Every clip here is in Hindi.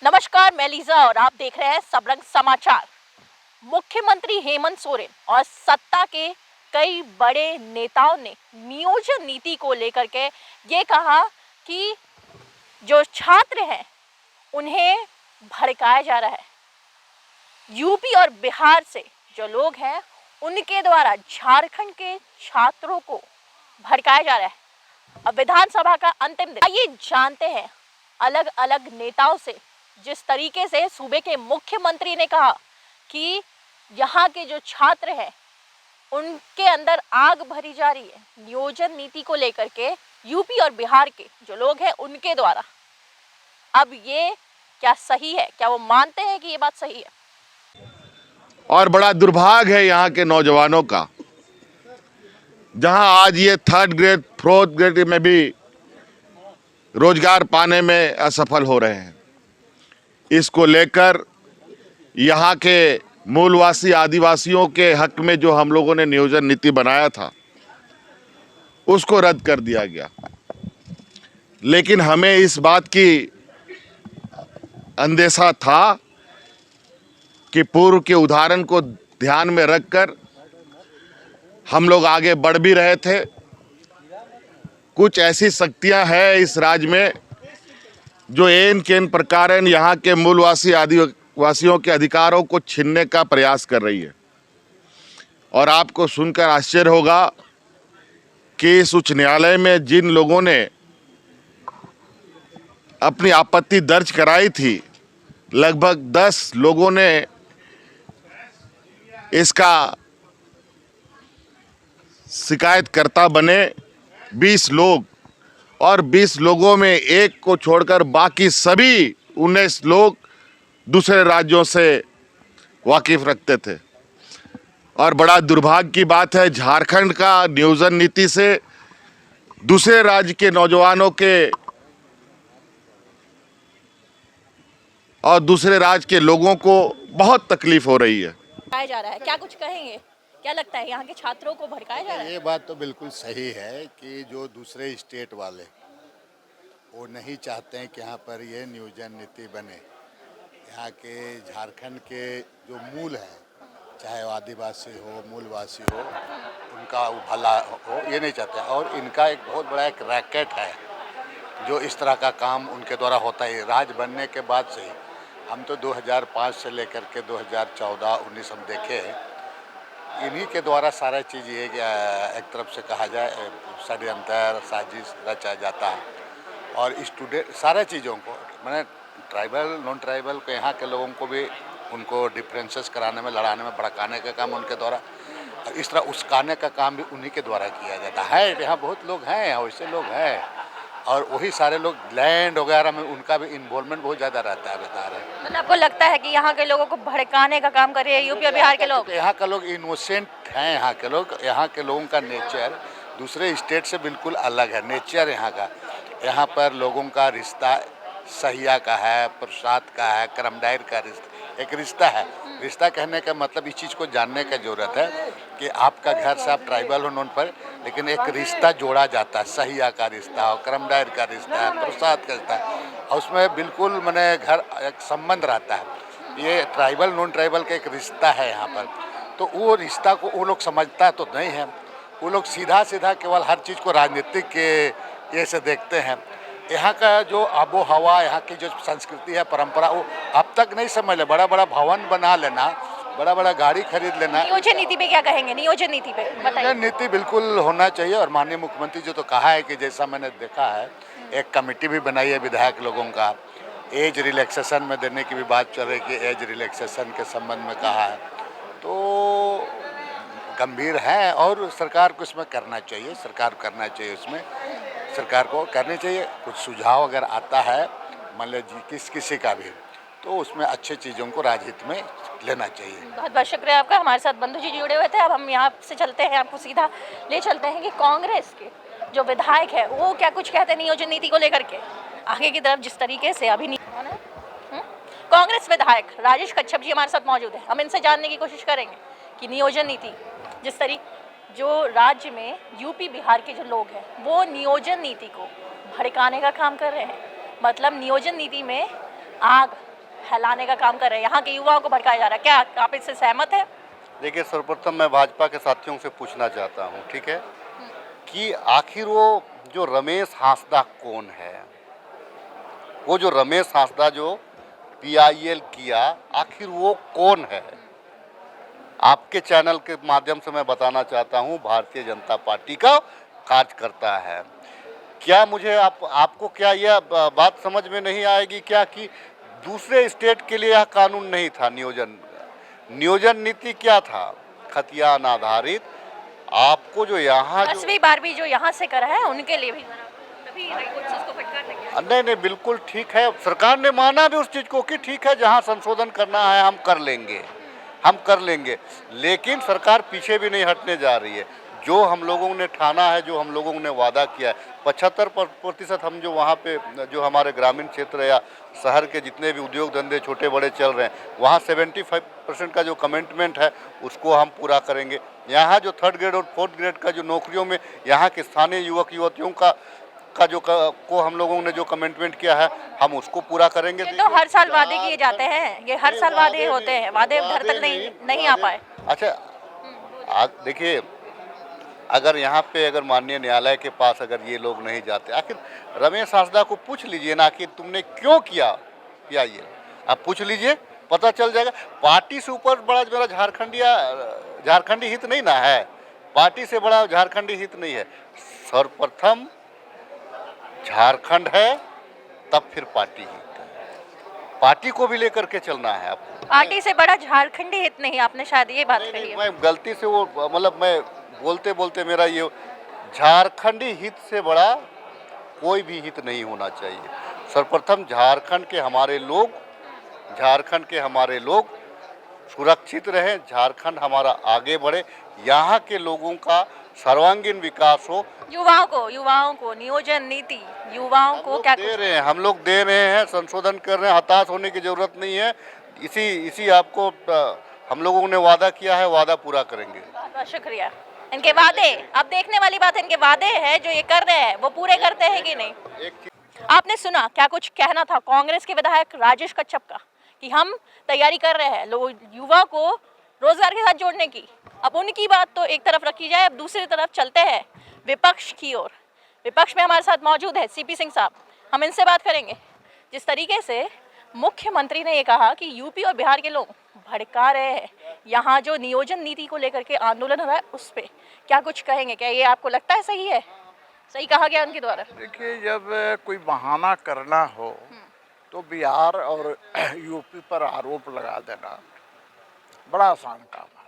नमस्कार, मैं लीजा और आप देख रहे हैं सबरंग समाचार। मुख्यमंत्री हेमंत सोरेन और सत्ता के कई बड़े नेताओं ने नियोजन नीति को लेकर के ये कहा कि जो छात्र हैं उन्हें भड़काया जा रहा है। यूपी और बिहार से जो लोग हैं उनके द्वारा झारखंड के छात्रों को भड़काया जा रहा है। अब विधानसभा का अंतिम दिन, आइए जानते हैं अलग अलग नेताओं से जिस तरीके से सूबे के मुख्यमंत्री ने कहा कि यहाँ के जो छात्र हैं उनके अंदर आग भरी जा रही है नियोजन नीति को लेकर के, यूपी और बिहार के जो लोग हैं उनके द्वारा। अब ये क्या सही है? क्या वो मानते हैं कि ये बात सही है? और बड़ा दुर्भाग्य है यहाँ के नौजवानों का, जहाँ आज ये 3rd ग्रेड 4th ग्रेड में भी रोजगार पाने में असफल हो रहे हैं। इसको लेकर यहाँ के मूलवासी आदिवासियों के हक में जो हम लोगों ने नियोजन नीति बनाया था उसको रद्द कर दिया गया। लेकिन हमें इस बात की अंदेशा था कि पूर्व के उदाहरण को ध्यान में रखकर हम लोग आगे बढ़ भी रहे थे। कुछ ऐसी शक्तियां हैं इस राज्य में जो एन केन प्रकार यहाँ के मूलवासी आदिवासियों के अधिकारों को छीनने का प्रयास कर रही है। और आपको सुनकर आश्चर्य होगा कि इस उच्च न्यायालय में जिन लोगों ने अपनी आपत्ति दर्ज कराई थी, लगभग 10 लोगों ने इसका शिकायतकर्ता बने। 20 लोग, और 20 लोगों में एक को छोड़कर बाकी सभी 19 लोग दूसरे राज्यों से वाकिफ रखते थे। और बड़ा दुर्भाग्य की बात है, झारखंड का नियोजन नीति से दूसरे राज्य के नौजवानों के और दूसरे राज्य के लोगों को बहुत तकलीफ हो रही है। भड़काया जा रहा है, क्या कुछ कहेंगे? क्या लगता है यहाँ के छात्रों को भड़काया जा रहा है? ये बात तो बिल्कुल सही है कि जो दूसरे स्टेट वाले वो नहीं चाहते हैं कि यहाँ पर ये नियोजन नीति बने। यहाँ के झारखंड के जो मूल हैं, चाहे वो आदिवासी हो मूलवासी हो, उनका भला हो, ये नहीं चाहते। और इनका एक बहुत बड़ा एक रैकेट है जो इस तरह का काम उनके द्वारा होता है। राज बनने के बाद से ही हम तो 2005 से लेकर के 2014-19 हम देखे, इन्हीं के द्वारा सारा चीज़ ये एक तरफ से कहा जाए षड्यंत्र साजिश रचा जाता है। और स्टूडेंट सारा चीज़ों को, मैंने ट्राइबल नॉन ट्राइबल को, यहाँ के लोगों को भी उनको डिफरेंसेस कराने में, लड़ाने में, भड़काने का काम उनके द्वारा, इस तरह उस्काने का काम भी उन्हीं के द्वारा किया जाता है। यहाँ बहुत लोग हैं, यहाँ वैसे लोग हैं, और वही सारे लोग लैंड वगैरह में उनका भी इन्वॉल्वमेंट बहुत ज़्यादा रहता है, बता रहे हैं। मतलब आपको लगता है कि यहाँ के लोगों को भड़काने का काम कर रहे हैं यूपी और बिहार के लोग? यहाँ के लोग इनोसेंट हैं। यहाँ के लोग, यहाँ के लोगों का नेचर दूसरे स्टेट से बिल्कुल अलग है। नेचर यहाँ का, यहाँ पर लोगों का रिश्ता सहिया का है, प्रसाद का है, करमडायर का रिश्ता, एक रिश्ता है। रिश्ता कहने का मतलब इस चीज़ को जानने का ज़रूरत है कि आपका घर से आप ट्राइबल हो नॉन पर, लेकिन एक रिश्ता जोड़ा जाता है, सहिया का रिश्ता हो, करमडायर का रिश्ता है, प्रसाद का रिश्ता है, और उसमें बिल्कुल मैंने घर एक संबंध रहता है। ये ट्राइबल नॉन ट्राइबल का एक रिश्ता है यहाँ पर। तो वो रिश्ता को वो लोग समझता तो नहीं है। वो लोग सीधा सीधा केवल हर चीज़ को राजनीतिक के ये से देखते हैं। यहाँ का जो आबो हवा, यहाँ की जो संस्कृति है, परंपरा, वो अब तक नहीं समझ ले। बड़ा बड़ा भवन बना लेना, बड़ा बड़ा गाड़ी खरीद लेना। नियोजन नीति पे क्या कहेंगे? नियोजन नीति पे बताइए। नीति बिल्कुल होना चाहिए। और माननीय मुख्यमंत्री जी तो कहा है कि जैसा मैंने देखा है, एक कमेटी भी बनाई है विधायक लोगों का, एज रिलैक्सेशन में देने की भी बात चल रही है कि एज रिलैक्सेशन के संबंध में कहा है। तो गंभीर है और सरकार को इसमें करना चाहिए, सरकार करना चाहिए, उसमें सरकार को करनी चाहिए। कुछ सुझाव अगर आता है, मान लीजिए किसी का भी, तो उसमें अच्छे चीज़ों को राजहित में लेना चाहिए। बहुत बहुत शुक्रिया आपका। हमारे साथ बंधु जी जुड़े हुए थे। अब हम यहाँ से चलते हैं, आपको सीधा ले चलते हैं कि कांग्रेस के जो विधायक है वो क्या कुछ कहते हैं नियोजन नीति को लेकर के। आगे की तरफ जिस तरीके से अभी कांग्रेस विधायक राजेश कच्छप जी हमारे साथ मौजूद है। हम इनसे जानने की कोशिश करेंगे कि नियोजन नीति जिस तरीके जो राज्य में यूपी बिहार के जो लोग हैं वो नियोजन नीति को भड़काने का काम कर रहे हैं। मतलब नियोजन नीति में आग फैलाने का काम कर रहे हैं, यहाँ के युवाओं को भड़काया जा रहा है। क्या आप इससे सहमत है? देखिए, सर्वप्रथम मैं भाजपा के साथियों से पूछना चाहता हूँ, ठीक है, कि आखिर वो जो रमेश हांसदा कौन है? वो जो रमेश हांसदा जो PIL किया, आखिर वो कौन है? आपके चैनल के माध्यम से मैं बताना चाहता हूँ, भारतीय जनता पार्टी का कार्यकर्ता है। क्या मुझे आपको क्या यह बात समझ में नहीं आएगी क्या कि दूसरे स्टेट के लिए यह कानून नहीं था? नियोजन नीति क्या था? खतियान आधारित। आपको जो यहाँ 10वीं 12वीं जो यहाँ से करा है उनके लिए भी करा, तभी हाईकोर्ट से उसको फटकार लग गया। नहीं, बिल्कुल ठीक है। सरकार ने माना भी उस चीज़ को कि ठीक है, जहाँ संशोधन करना है हम कर लेंगे, लेकिन सरकार पीछे भी नहीं हटने जा रही है। जो हम लोगों ने ठाना है, जो हम लोगों ने वादा किया है, 75% हम जो वहाँ पे जो हमारे ग्रामीण क्षेत्र या शहर के जितने भी उद्योग धंधे छोटे बड़े चल रहे हैं, वहाँ 75% का जो कमिटमेंट है उसको हम पूरा करेंगे। यहाँ जो 3rd ग्रेड और 4th ग्रेड का जो नौकरियों में यहाँ के स्थानीय युवक युवतियों का को हम लोगों ने जो कमिटमेंट किया है, हम उसको पूरा करेंगे। ये तो हर साल वादे किए जाते हैं, ये हर साल वादे होते हैं, वादे घर तक नहीं आ पाए। अच्छा, देखिए, अगर यहाँ पे अगर माननीय न्यायालय के पास अगर ये लोग नहीं जाते, आखिर रमेश हांसदा को पूछ लीजिए ना कि तुमने क्यों किया ये, आप पूछ लीजिए, पता चल जाएगा। पार्टी से ऊपर बड़ा मेरा झारखंडी हित नहीं ना है, पार्टी से बड़ा झारखंडी हित नहीं है। सर्वप्रथम झारखंड है, तब फिर पार्टी हित है। पार्टी को भी लेकर के चलना है आपको। पार्टी से बड़ा झारखंडी हित नहीं, आपने शायद ये बात कही है। मैं गलती से वो मतलब मैं बोलते बोलते मेरा ये झारखंडी हित से बड़ा कोई भी हित नहीं होना चाहिए। सर्वप्रथम झारखंड के हमारे लोग सुरक्षित रहें, झारखंड हमारा आगे बढ़े, यहाँ के लोगों का सर्वांगीण विकास हो। युवाओं को नियोजन नीति, युवाओं को क्या हम लोग दे रहे हैं, संशोधन कर रहे हैं, हताश होने की जरूरत नहीं है। इसी आपको हम लोगों ने वादा किया है, वादा पूरा करेंगे। बहुत शुक्रिया। इनके वादे, अब देखने वाली बात है, इनके वादे हैं जो ये कर रहे हैं वो पूरे करते हैं कि नहीं। आपने सुना क्या कुछ कहना था कांग्रेस के विधायक राजेश कच्छप का कि हम तैयारी कर रहे हैं लोग युवा को रोजगार के साथ जोड़ने की। अब उनकी बात तो एक तरफ रखी जाए, अब दूसरी तरफ चलते हैं विपक्ष की ओर। विपक्ष में हमारे साथ मौजूद है CP सिंह साहब, हम इनसे बात करेंगे। जिस तरीके से मुख्यमंत्री ने ये कहा कि यूपी और बिहार के लोग भड़का रहे हैं, यहाँ जो नियोजन नीति को लेकर के आंदोलन हो रहा है उस पर क्या कुछ कहेंगे? क्या ये आपको लगता है सही है, सही कहा गया उनके द्वारा? देखिए, जब कोई बहाना करना हो तो बिहार और यूपी पर आरोप लगा देना बड़ा आसान काम है।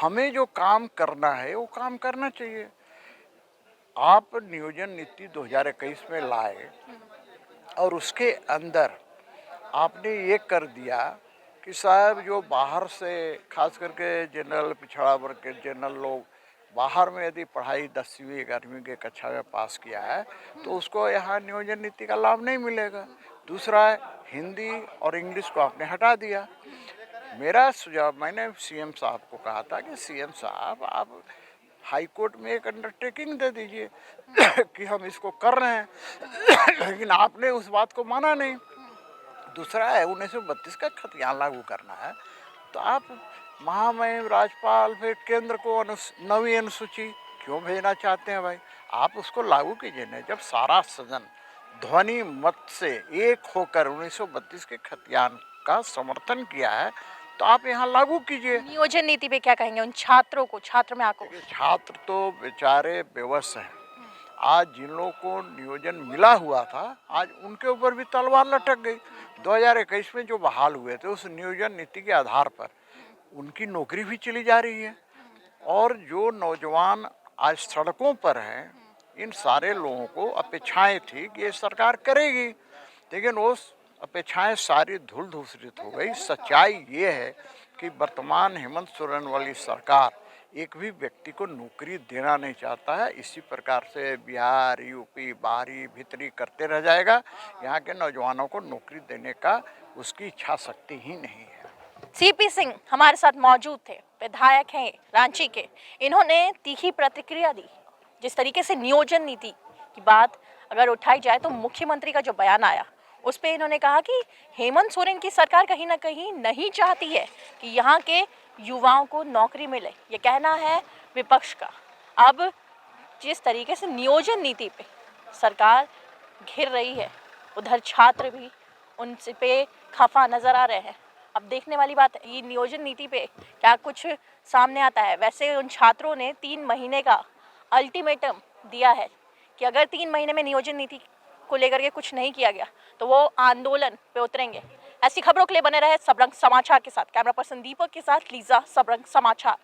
हमें जो काम करना है वो काम करना चाहिए। आप नियोजन नीति 2021 में लाए और उसके अंदर आपने ये कर दिया कि साहब जो बाहर से खास करके जनरल पिछड़ा वर्ग के जनरल लोग बाहर में यदि पढ़ाई 10वीं 11वीं के कक्षा में पास किया है तो उसको यहाँ नियोजन नीति का लाभ नहीं मिलेगा। दूसरा है, हिंदी और इंग्लिश को आपने हटा दिया। मेरा सुझाव, मैंने CM साहब को कहा था कि CM साहब आप हाई कोर्ट में एक अंडरटेकिंग दे दीजिए कि हम इसको कर रहे हैं लेकिन आपने उस बात को माना नहीं। दूसरा है, 1932 का खतियान लागू करना है तो आप महामहिम राज्यपाल फिर केंद्र को 9वीं अनुसूची क्यों भेजना चाहते हैं भाई? आप उसको लागू कीजिए ना। जब सारा सदन ध्वनि मत से एक होकर 1932 के खतियान का समर्थन किया है तो आप यहाँ लागू कीजिए। नियोजन नीति पे क्या कहेंगे उन छात्रों को, छात्र में आको? छात्र तो बेचारे बेबस हैं। आज जिन लोगों को नियोजन मिला हुआ था आज उनके ऊपर भी तलवार लटक गई। 2021 में जो बहाल हुए थे उस नियोजन नीति के आधार पर उनकी नौकरी भी चली जा रही है। और जो नौजवान आज सड़कों पर हैं, इन सारे लोगों को अपेक्षाएं थी कि ये सरकार करेगी, लेकिन वो अपेक्षाएं सारी धूल धूसरित हो गई। सच्चाई ये है कि वर्तमान हेमंत सोरेन वाली सरकार एक भी व्यक्ति को नौकरी देना नहीं चाहता है। इसी प्रकार से बिहार, यूपी बाहरी भीतरी करते रह जाएगा। यहाँ के नौजवानों को नौकरी देने का उसकी इच्छा शक्ति ही नहीं है। CP सिंह हमारे साथ मौजूद थे, विधायक हैं रांची के। इन्होंने तीखी प्रतिक्रिया दी। जिस तरीके से नियोजन नीति की बात अगर उठाई जाए तो मुख्यमंत्री का जो बयान आया उस पे इन्होंने कहा कि हेमंत सोरेन की सरकार कहीं ना कहीं नहीं चाहती है कि यहाँ के युवाओं को नौकरी मिले। ये कहना है विपक्ष का। अब जिस तरीके से नियोजन नीति पे सरकार घिर रही है, उधर छात्र भी उनसे पे खफा नजर आ रहे हैं। अब देखने वाली बात है ये नियोजन नीति पे क्या कुछ सामने आता है। वैसे उन छात्रों ने 3 महीने का अल्टीमेटम दिया है कि अगर 3 महीने में नियोजन नीति को लेकर के कुछ नहीं किया गया तो वो आंदोलन पे उतरेंगे। ऐसी खबरों के लिए बने रहे सबरंग समाचार के साथ। कैमरा पर्सन दीपक के साथ लीजा, सबरंग समाचार।